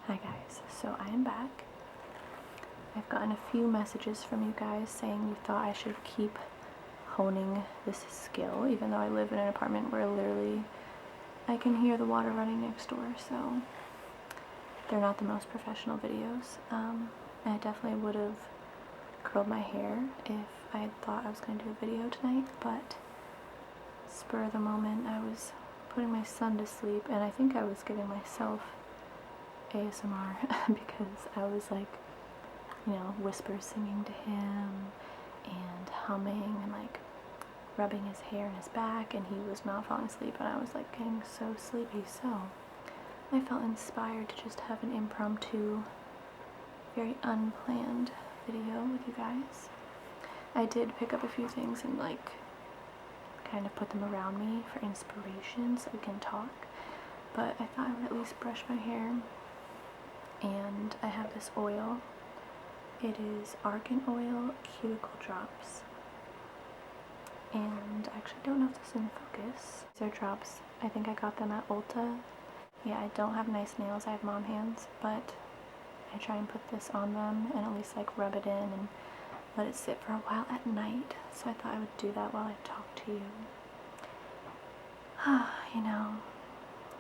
Hi guys, so I am back. I've gotten a few messages from you guys saying you thought I should keep honing this skill, even though I live in an apartment where literally I can hear the water running next door, so they're not the most professional videos. I definitely would have curled my hair if I had thought I was going to do a video tonight, but spur of the moment I was putting my son to sleep, and I think I was giving myself ASMR because I was like, you know, whisper singing to him and humming and like rubbing his hair and his back, and he was not falling asleep, and I was like getting so sleepy, so I felt inspired to just have an impromptu, very unplanned video with you guys. I did pick up a few things and like kind of put them around me for inspiration so we can talk, but I thought I would at least brush my hair. And I have this oil. It is Argan Oil Cuticle Drops. And I actually don't know if this is in focus. These are drops. I think I got them at Ulta. Yeah, I don't have nice nails. I have mom hands, but I try and put this on them and at least like rub it in and let it sit for a while at night. So I thought I would do that while I talk to you. You know,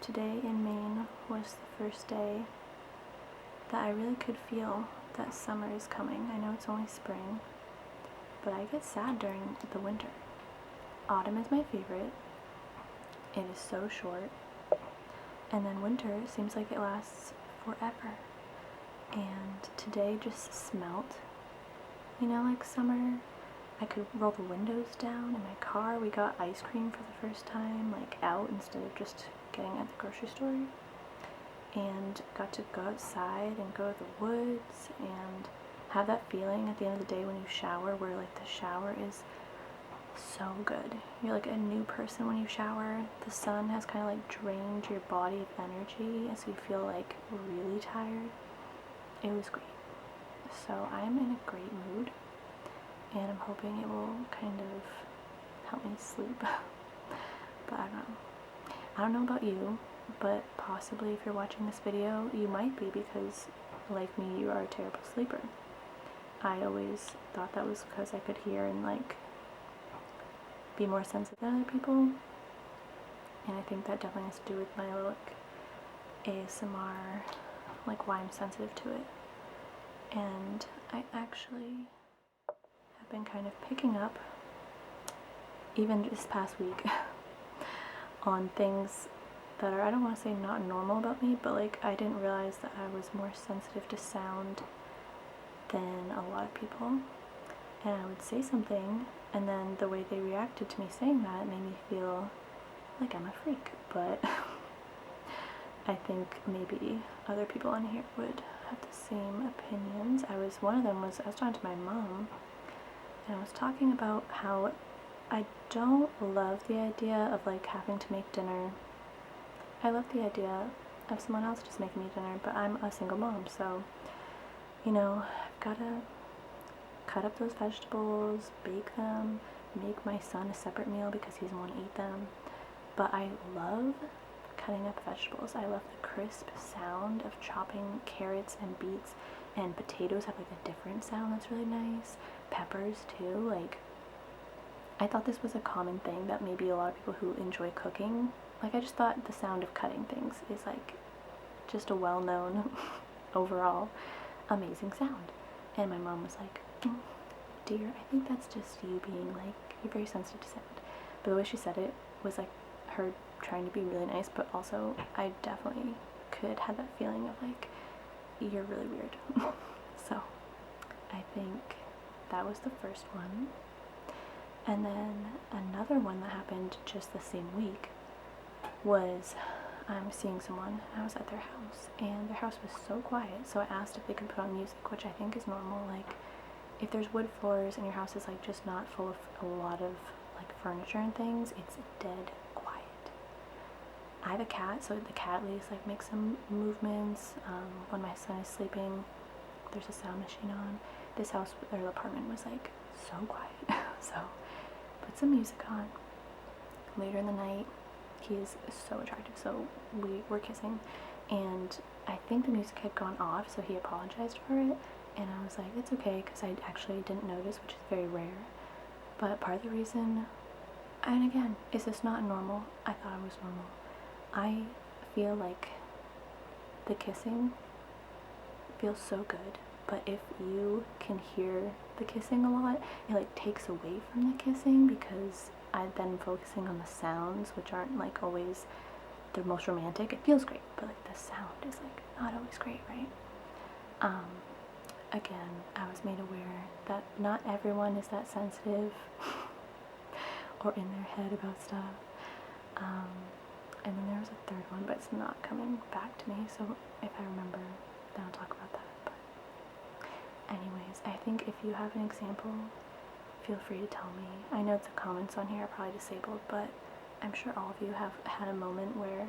today in Maine was the first day that I really could feel that summer is coming. I know it's only spring, but I get sad during the winter. Autumn is my favorite. It is so short. And then winter seems like it lasts forever. And today just smelt, you know, like summer. I could roll the windows down in my car. We got ice cream for the first time, like out instead of just getting at the grocery store. And got to go outside and go to the woods and have that feeling at the end of the day when you shower where like the shower is so good. You're like a new person when you shower. The sun has kind of like drained your body of energy and so you feel like really tired. It was great. So I'm in a great mood and I'm hoping it will kind of help me sleep. But I don't know. I don't know about you, but possibly if you're watching this video, you might be because, like me, you are a terrible sleeper. I always thought that was because I could hear and, like, be more sensitive than other people. And I think that definitely has to do with my, like, ASMR, like, why I'm sensitive to it. And I actually have been kind of picking up, even this past week, on things that are, I don't want to say not normal about me, but like I didn't realize that I was more sensitive to sound than a lot of people. And I would say something and then the way they reacted to me saying that made me feel like I'm a freak, but I think maybe other people on here would have the same opinions. I was talking to my mom and I was talking about how I don't love the idea of like having to make dinner. I love the idea of someone else just making me dinner, but I'm a single mom, so, you know, I've got to cut up those vegetables, bake them, make my son a separate meal because he doesn't want to eat them. But I love cutting up vegetables. I love the crisp sound of chopping carrots and beets, and potatoes have like a different sound that's really nice. Peppers too, like, I thought this was a common thing that maybe a lot of people who enjoy cooking, like I just thought the sound of cutting things is like just a well-known overall amazing sound. And my mom was like, dear, I think that's just you being like, you're very sensitive to sound. But the way she said it was like her trying to be really nice, but also I definitely could have that feeling of like, you're really weird. So I think that was the first one. And then another one that happened just the same week was I'm seeing someone and I was at their house and their house was so quiet, so I asked if they could put on music, which I think is normal. Like if there's wood floors and your house is like just not full of a lot of like furniture and things, it's dead quiet. I have a cat, so the cat at least like makes some movements. When my son is sleeping, there's a sound machine on. This house or apartment was like so quiet. So put some music on. Later in the night, he is so attractive, so we were kissing and I think the music had gone off, so he apologized for it, and I was like, it's okay, because I actually didn't notice, which is very rare. But part of the reason, and again, is this not normal? I thought it was normal. I feel like the kissing feels so good, but if you can hear the kissing a lot, it like takes away from the kissing, because I've been focusing on the sounds, which aren't like always the most romantic. It feels great, but like the sound is like not always great, right? Again, I was made aware that not everyone is that sensitive or in their head about stuff. And then there was a third one, but it's not coming back to me, so if I remember, then I'll talk about that. But anyways, I think if you have an example, feel free to tell me. I know the comments on here are probably disabled, but I'm sure all of you have had a moment where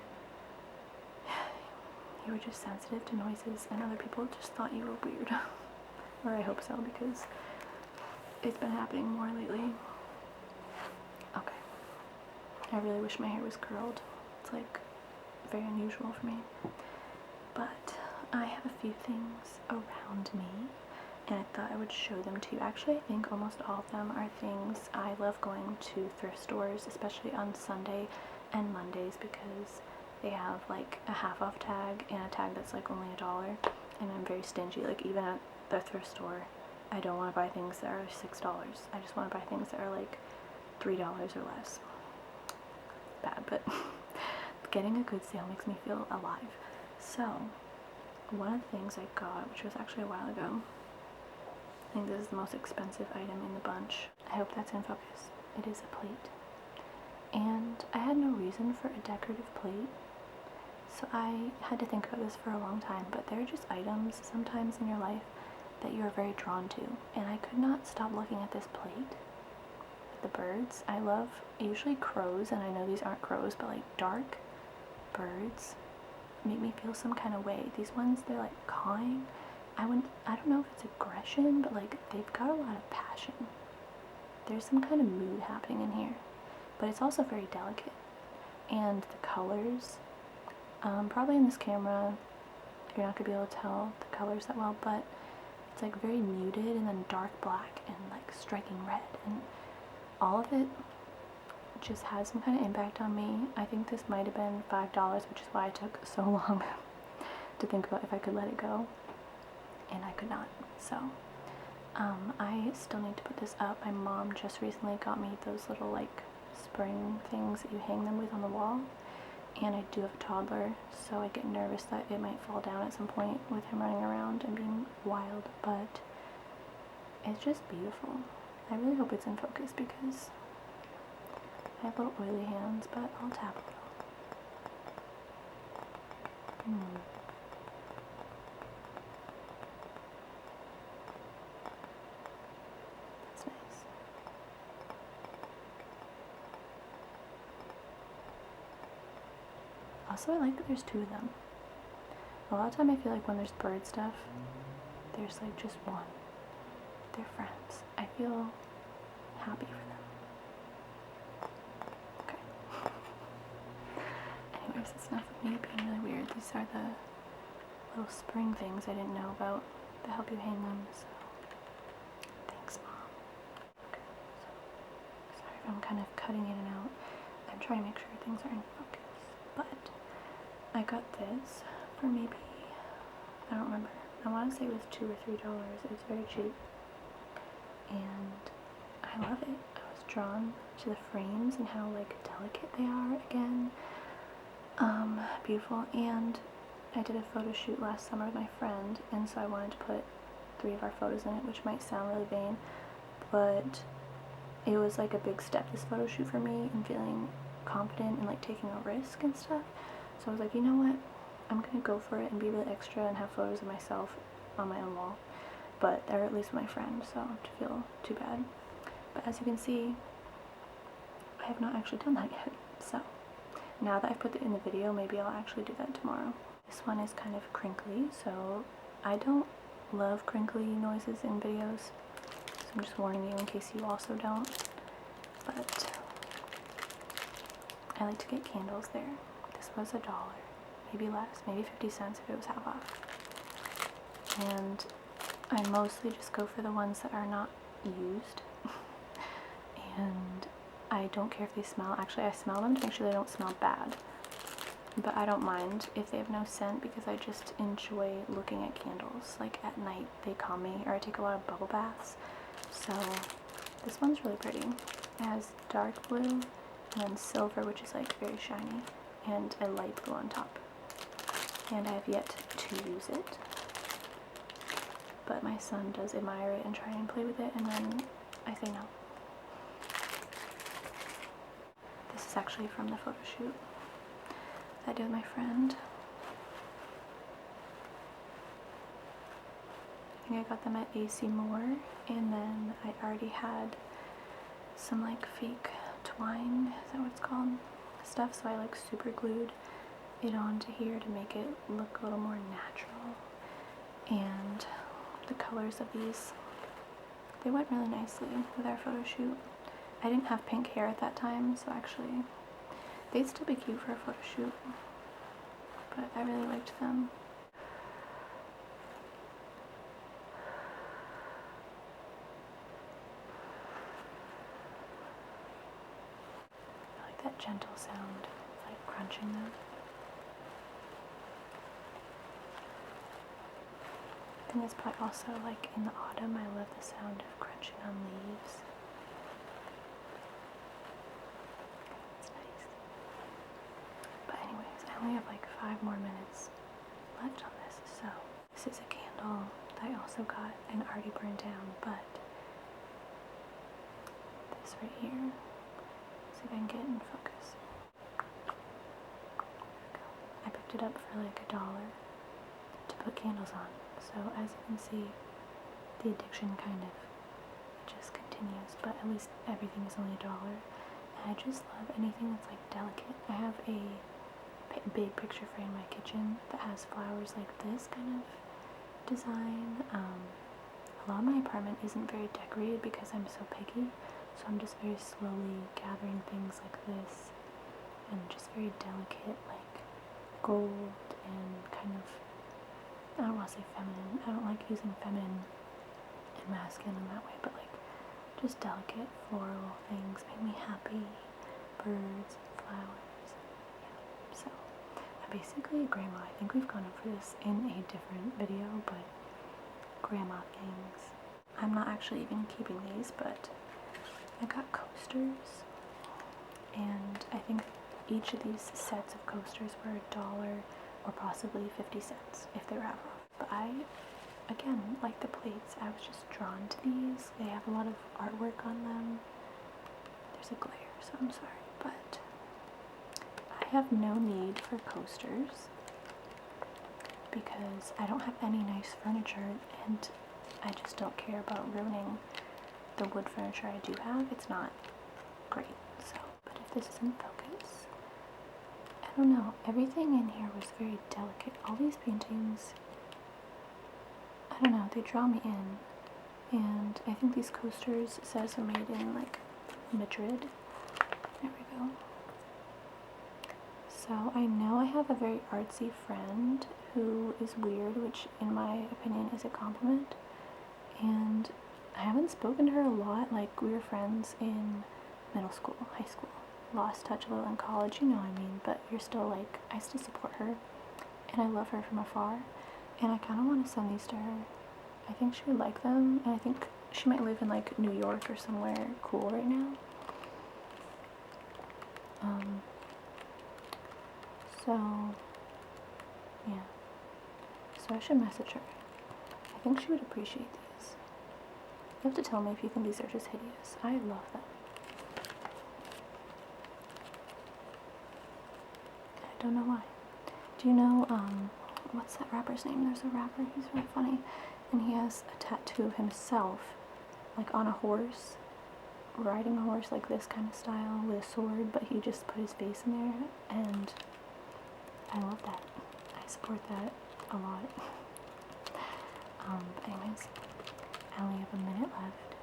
you were just sensitive to noises and other people just thought you were weird. Or I hope so, because it's been happening more lately. Okay. I really wish my hair was curled. It's like very unusual for me. But I have a few things around me, and I thought I would show them to you. Actually, I think almost all of them are things. I love going to thrift stores, especially on Sunday and Mondays, because they have like a half off tag and a tag that's like only $1, and I'm very stingy. Like even at the thrift store, I don't want to buy things that are $6. I just want to buy things that are like $3 or less. Bad, but getting a good sale makes me feel alive. So one of the things I got, which was actually a while ago, I think this is the most expensive item in the bunch. I hope that's in focus. It is a plate. And I had no reason for a decorative plate, so I had to think about this for a long time, but there are just items sometimes in your life that you are very drawn to, and I could not stop looking at this plate. The birds, I love usually crows, and I know these aren't crows, but like dark birds make me feel some kind of way. These ones, they're like cawing. I don't know if it's aggression, but like they've got a lot of passion. There's some kind of mood happening in here, but it's also very delicate. And the colors, probably in this camera, you're not gonna be able to tell the colors that well, but it's like very muted and then dark black and like striking red, and all of it just has some kind of impact on me. I think this might have been $5, which is why it took so long to think about if I could let it go, and I could not. So I still need to put this up. My mom just recently got me those little like spring things that you hang them with on the wall, and I do have a toddler, so I get nervous that it might fall down at some point with him running around and being wild, but it's just beautiful. I really hope it's in focus because I have little oily hands, but I'll tap a little. That's nice. Also, I like that there's two of them. A lot of time I feel like when there's bird stuff, there's like just one. They're friends. I feel happy for them. Okay. Anyways, it's enough of me being really weird. These are the little spring things I didn't know about that help you hang them, so thanks, Mom. Okay, so sorry if I'm kind of cutting in and out. I'm trying to make sure things are in focus, but I got this for maybe, I don't remember. I want to say it was $2 or $3. It was very cheap, and I love it. I was drawn to the frames and how like delicate they are again. Beautiful. And I did a photo shoot last summer with my friend, and so I wanted to put 3 of our photos in it, which might sound really vain, but it was like a big step, this photo shoot, for me, and feeling confident and like taking a risk and stuff. So I was like, you know what, I'm gonna go for it and be really extra and have photos of myself on my own wall, but they're at least with my friend, so to feel too bad. But as you can see, I have not actually done that yet, so now that I've put it in the video, maybe I'll actually do that tomorrow. This one is kind of crinkly, so I don't love crinkly noises in videos, so I'm just warning you in case you also don't. But I like to get candles there. This was $1, maybe less, maybe 50 cents if it was half off. And I mostly just go for the ones that are not used. And I don't care if they smell. Actually, I smell them to make sure they don't smell bad. But I don't mind if they have no scent because I just enjoy looking at candles. Like at night they calm me, or I take a lot of bubble baths. So this one's really pretty. It has dark blue and then silver, which is like very shiny, and a light blue on top. And I have yet to use it, but my son does admire it and try and play with it, and then I say no. This is actually from the photo shoot that I did with my friend. I think I got them at AC Moore, and then I already had some like fake twine, is that what it's called? Stuff, so I like super glued it onto here to make it look a little more natural. And the colors of these, they went really nicely with our photo shoot. I didn't have pink hair at that time, so actually they'd still be cute for a photo shoot, but I really liked them. I like that gentle sound, like crunching them. I think it's probably also like in the autumn, I love the sound of crunching on leaves. It's nice. But anyways, I only have like 5 more minutes left on this, so this is a candle that I also got and already burned down, but this right here, see if I can get it in focus. There we go. I picked it up for like $1 to put candles on. So as you can see, the addiction kind of just continues, but at least everything is only $1. And I just love anything that's like delicate. I have a big picture frame in my kitchen that has flowers like this kind of design. A lot of my apartment isn't very decorated because I'm so picky, so I'm just very slowly gathering things like this and just very delicate, like gold and kind of, I don't want to say feminine, I don't like using feminine and masculine in that way, but like just delicate floral things make me happy. Birds, flowers, yeah. So I'm basically a grandma. I think we've gone over this in a different video, but grandma things. I'm not actually even keeping these, but I got coasters, and I think each of these sets of coasters were $1 or possibly 50 cents if they were half off. But I, again, like the plates, I was just drawn to these. They have a lot of artwork on them. There's a glare, so I'm sorry, but I have no need for coasters because I don't have any nice furniture, and I just don't care about ruining the wood furniture I do have. It's not great, so, but if this is in focus, I don't know, everything in here was very delicate. All these paintings, I don't know, they draw me in. And I think these coasters, it says, are made in like Madrid. There we go. So I know I have a very artsy friend who is weird, which in my opinion is a compliment. And I haven't spoken to her a lot. Like, we were friends in middle school, high school. Lost touch a little in college, you know what I mean, but you're still like, I still support her, and I love her from afar, and I kind of want to send these to her. I think she would like them, and I think she might live in like New York or somewhere cool right now. So yeah, so I should message her. I think she would appreciate these. You have to tell me if you think these are just hideous. I love them. I don't know why. Do you know, what's that rapper's name? There's a rapper, he's really funny, and he has a tattoo of himself, like on a horse, riding a horse like this kind of style with a sword, but he just put his face in there, and I love that. I support that a lot. But anyways, I only have a minute left.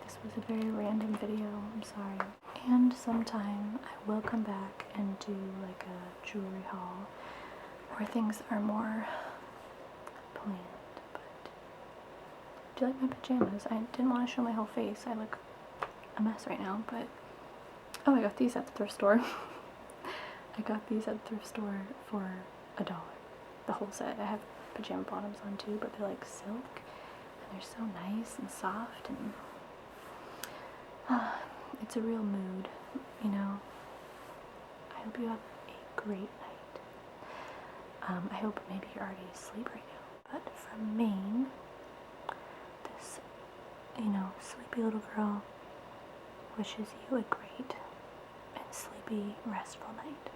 This was a very random video, I'm sorry. And sometime I will come back and do like a jewelry haul. where things are more planned. But do you like my pajamas? I didn't want to show my whole face. I look a mess right now, but oh, I got these at the thrift store. I got these at the thrift store for $1. The whole set. I have pajama bottoms on too, but they're like silk and they're so nice and soft, and it's a real mood, you know. I hope you have a great night. I hope maybe you're already asleep right now, but from Maine, this, you know, sleepy little girl wishes you a great and sleepy, restful night.